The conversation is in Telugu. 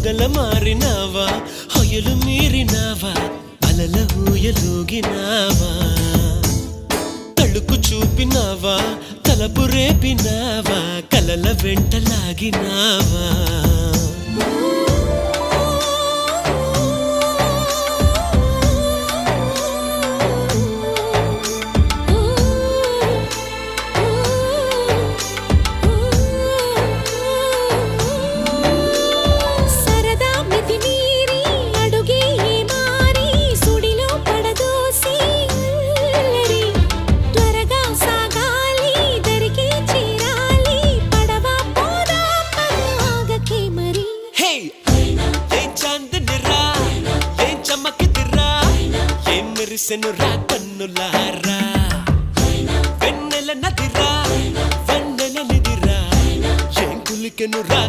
మొగల మారినావా హొయలు మీరినావా అలల ఊయలూగినావా తళుకు చూపినావా తలపు రేపినావా కలల వెంటలాగినావా మెరిసెనురా కన్నులారా వెన్నెల నదిరా వెన్నెల నిదిరా ఏం కులికెనురా